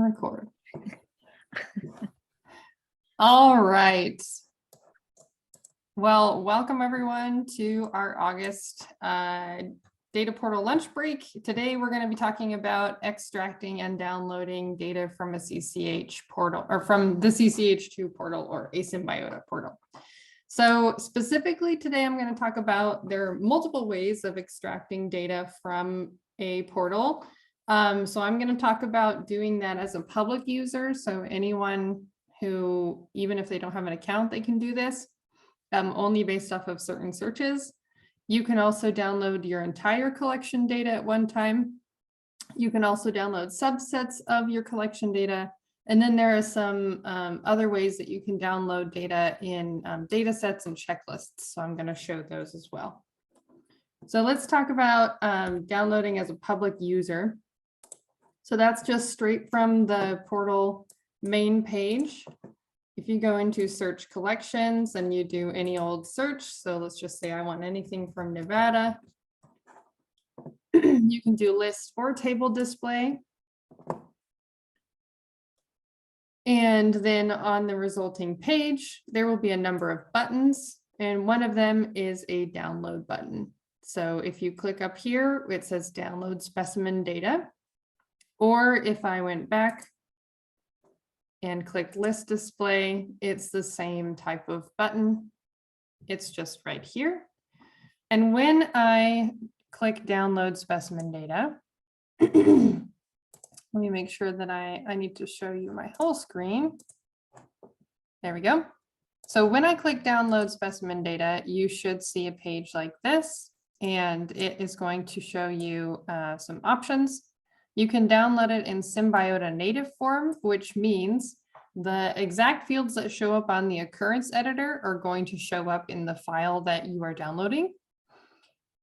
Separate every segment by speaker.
Speaker 1: record. All right. Well, welcome everyone to our August data portal lunch break. Today, we're going to be talking about extracting and downloading data from a CCH portal or from the CCH2 portal or Asymbiota portal. So specifically today, I'm going to talk about there are multiple ways of extracting data from a portal. So I'm going to talk about doing that as a public user. So anyone who, even if they don't have an account, they can do this only based off of certain searches. You can also download your entire collection data at one time. You can also download subsets of your collection data. And then there are some other ways that you can download data in data sets and checklists. So I'm going to show those as well. So let's talk about downloading as a public user. So that's just straight from the portal main page. If you go into search collections and you do any old search, so let's just say I want anything from Nevada, you can do list or table display. And then on the resulting page, there will be a number of buttons, and one of them is a download button. So if you click up here, it says download specimen data. Or if I went back and click list display, it's the same type of button. It's just right here. And when I click download specimen data, let me make sure that I need to show you my whole screen. There we go. So when I click download specimen data, you should see a page like this, and it is going to show you some options. You can download it in Symbiota native form, which means the exact fields that show up on the occurrence editor are going to show up in the file that you are downloading.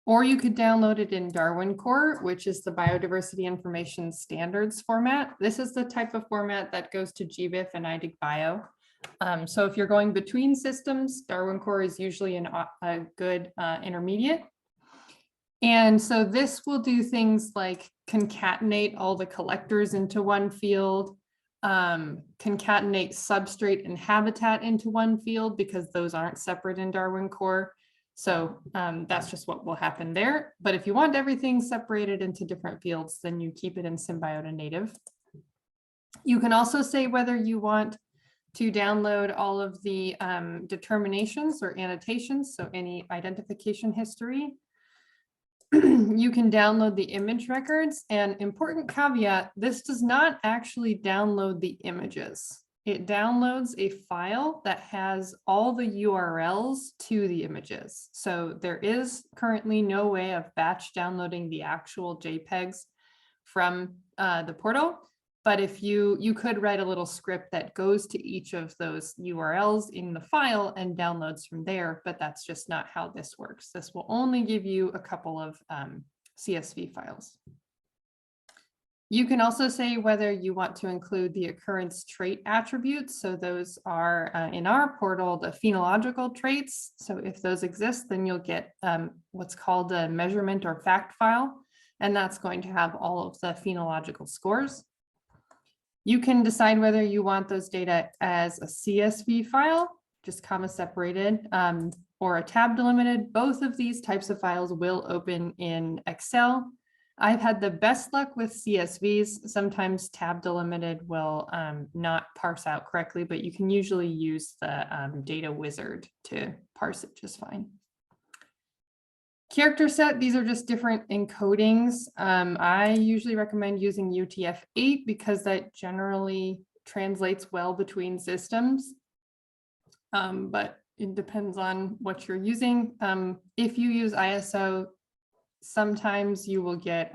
Speaker 1: Or you could download it in Darwin Core, which is the Biodiversity Information Standards format. This is the type of format that goes to GBIF and iDigBio. So if you're going between systems, Darwin Core is usually a good intermediate. And so this will do things like concatenate all the collectors into one field, concatenate substrate and habitat into one field because those aren't separate in Darwin Core. So that's just what will happen there. But if you want everything separated into different fields, then you keep it in Symbiota native. You can also say whether you want to download all of the determinations or annotations, so any identification history. You can download the image records, and important caveat, this does not actually download the images. It downloads a file that has all the URLs to the images. So there is currently no way of batch downloading the actual JPEGs from the portal. But if you could write a little script that goes to each of those URLs in the file and downloads from there, but that's just not how this works. This will only give you a couple of CSV files. You can also say whether you want to include the occurrence trait attributes. So those are in our portal, the phenological traits. So if those exist, then you'll get what's called a measurement or fact file, and that's going to have all of the phenological scores. You can decide whether you want those data as a CSV file, just comma separated, or a tab delimited. Both of these types of files will open in Excel. I've had the best luck with CSVs. Sometimes tab delimited will not parse out correctly, but you can usually use the data wizard to parse it just fine. Character set, these are just different encodings. I usually recommend using UTF-8 because that generally translates well between systems, but it depends on what you're using. If you use ISO, sometimes you will get,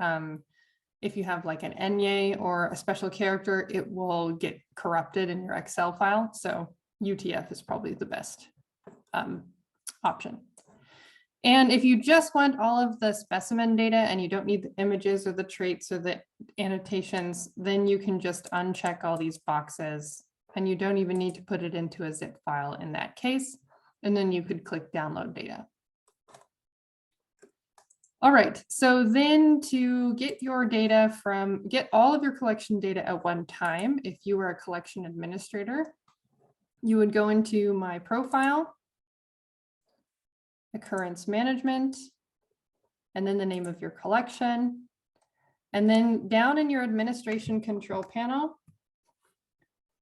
Speaker 1: if you have like an ENYE or a special character, it will get corrupted in your Excel file. So UTF is probably the best option. And if you just want all of the specimen data and you don't need the images or the traits or the annotations, then you can just uncheck all these boxes and you don't even need to put it into a zip file in that case. And then you could click download data. All right, so then to get get all of your collection data at one time, if you were a collection administrator, you would go into My Profile, Occurrence Management, and then the name of your collection. And then down in your administration control panel,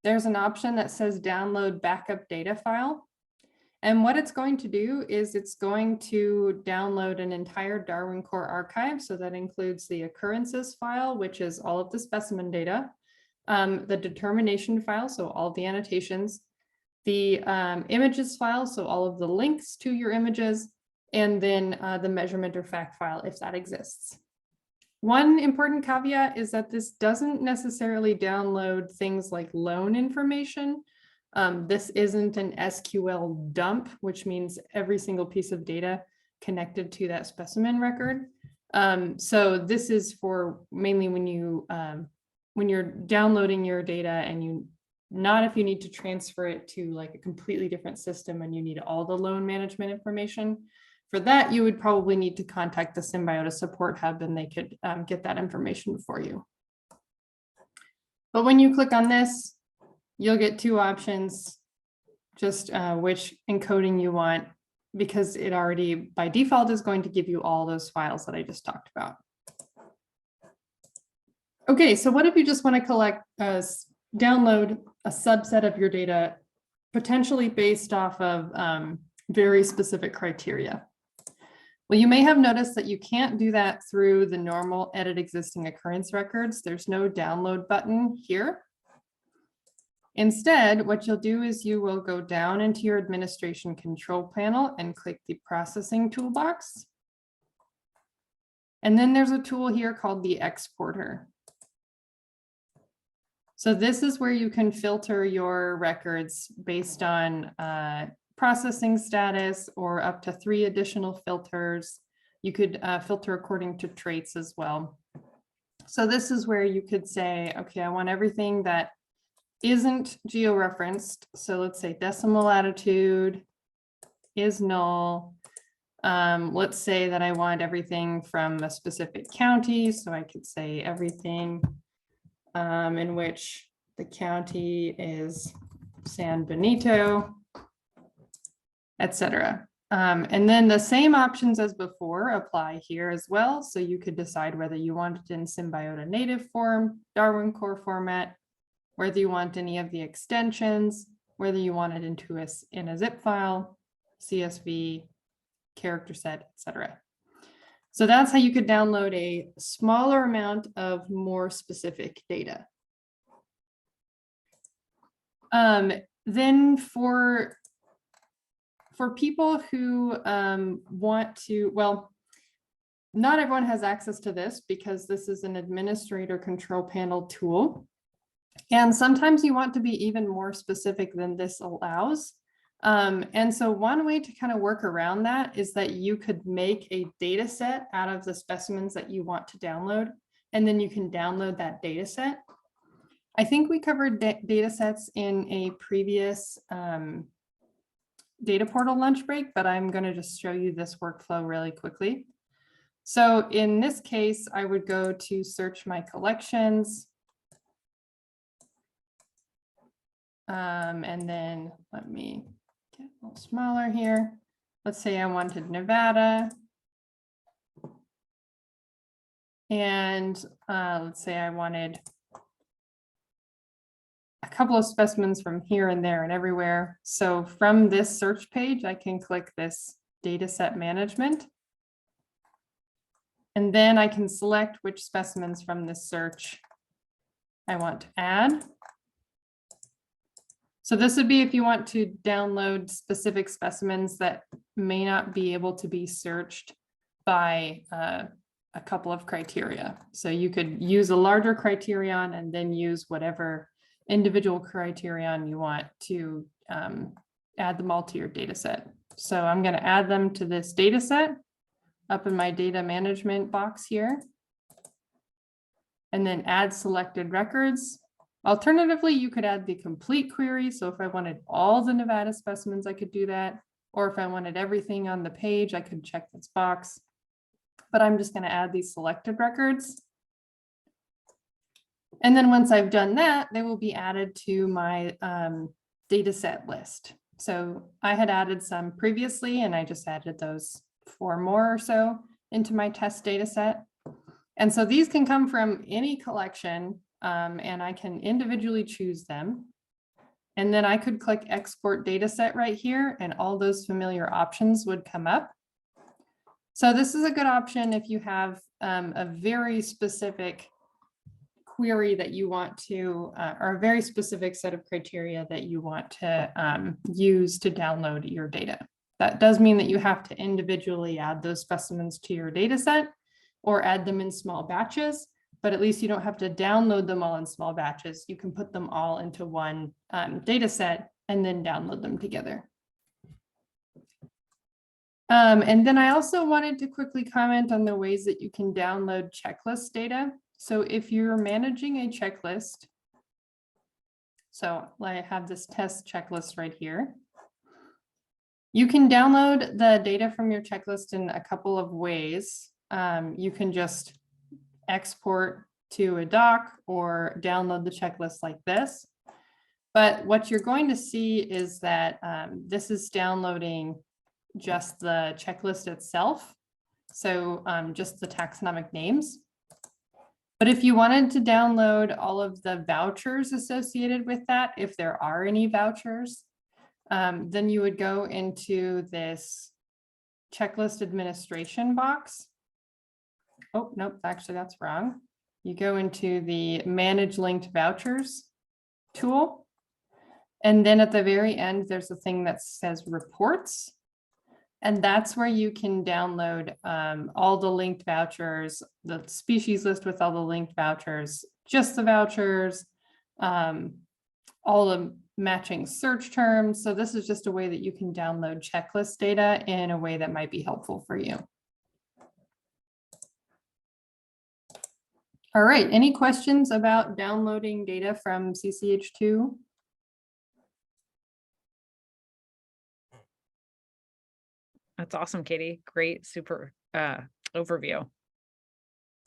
Speaker 1: there's an option that says Download Backup Data File. And what it's going to do is it's going to download an entire Darwin Core archive. So that includes the occurrences file, which is all of the specimen data, the determination file, so all the annotations, the images file, so all of the links to your images, and then the measurement or fact file if that exists. One important caveat is that this doesn't necessarily download things like loan information. This isn't an SQL dump, which means every single piece of data connected to that specimen record. So this is for mainly when you're downloading your data and not if you need to transfer it to like a completely different system and you need all the loan management information. For that, you would probably need to contact the Symbiota Support Hub and they could get that information for you. But when you click on this, you'll get two options, just which encoding you want, because it already by default is going to give you all those files that I just talked about. Okay, so what if you just want to download a subset of your data, potentially based off of very specific criteria? Well, you may have noticed that you can't do that through the normal edit existing occurrence records. There's no download button here. Instead, what you'll do is you will go down into your administration control panel and click the processing toolbox. And then there's a tool here called the exporter. So this is where you can filter your records based on processing status or up to 3 additional filters. You could filter according to traits as well. So this is where you could say, okay, I want everything that isn't georeferenced. So let's say decimal latitude is null. Let's say that I want everything from a specific county. So I could say everything in which the county is San Benito, etc. And then the same options as before apply here as well. So you could decide whether you want it in Symbiota native form, Darwin Core format, whether you want any of the extensions, whether you want it in a zip file, CSV, character set, etc. So that's how you could download a smaller amount of more specific data. Then for people who want to, well, not everyone has access to this because this is an administrator control panel tool. And sometimes you want to be even more specific than this allows. And so one way to kind of work around that is that you could make a data set out of the specimens that you want to download, and then you can download that data set. I think we covered data sets in a previous data portal lunch break, but I'm going to just show you this workflow really quickly. So in this case, I would go to search my collections. And then let me get a little smaller here. Let's say I wanted Nevada. And let's say I wanted a couple of specimens from here and there and everywhere. So from this search page, I can click this data set management. And then I can select which specimens from this search I want to add. So this would be if you want to download specific specimens that may not be able to be searched by a couple of criteria. So you could use a larger criterion and then use whatever individual criterion you want to add them all to your data set. So I'm going to add them to this data set up in my data management box here. And then add selected records. Alternatively, you could add the complete query. So if I wanted all the Nevada specimens, I could do that. Or if I wanted everything on the page, I could check this box. but I'm just going to add these selected records. And then once I've done that, they will be added to my data set list. So I had added some previously, and I just added those 4 more or so into my test data set. And so these can come from any collection, and I can individually choose them. And then I could click export data set right here, and all those familiar options would come up. So this is a good option if you have a very specific query that you want to, or a very specific set of criteria that you want to use to download your data. That does mean that you have to individually add those specimens to your data set or add them in small batches, but at least you don't have to download them all in small batches. You can put them all into one data set and then download them together. And then I also wanted to quickly comment on the ways that you can download checklist data. So if you're managing a checklist, so I have this test checklist right here. You can download the data from your checklist in a couple of ways. You can just export to a doc or download the checklist like this. But what you're going to see is that this is downloading just the checklist itself. So just the taxonomic names. But if you wanted to download all of the vouchers associated with that, if there are any vouchers, then you would go into this checklist administration box. Oh, nope, actually that's wrong. You go into the manage linked vouchers tool. And then at the very end, there's a thing that says reports. And that's where you can download all the linked vouchers, the species list with all the linked vouchers, just the vouchers, all the matching search terms. So this is just a way that you can download checklist data in a way that might be helpful for you. All right, any questions about downloading data from CCH2?
Speaker 2: That's awesome, Katie. Great, super overview.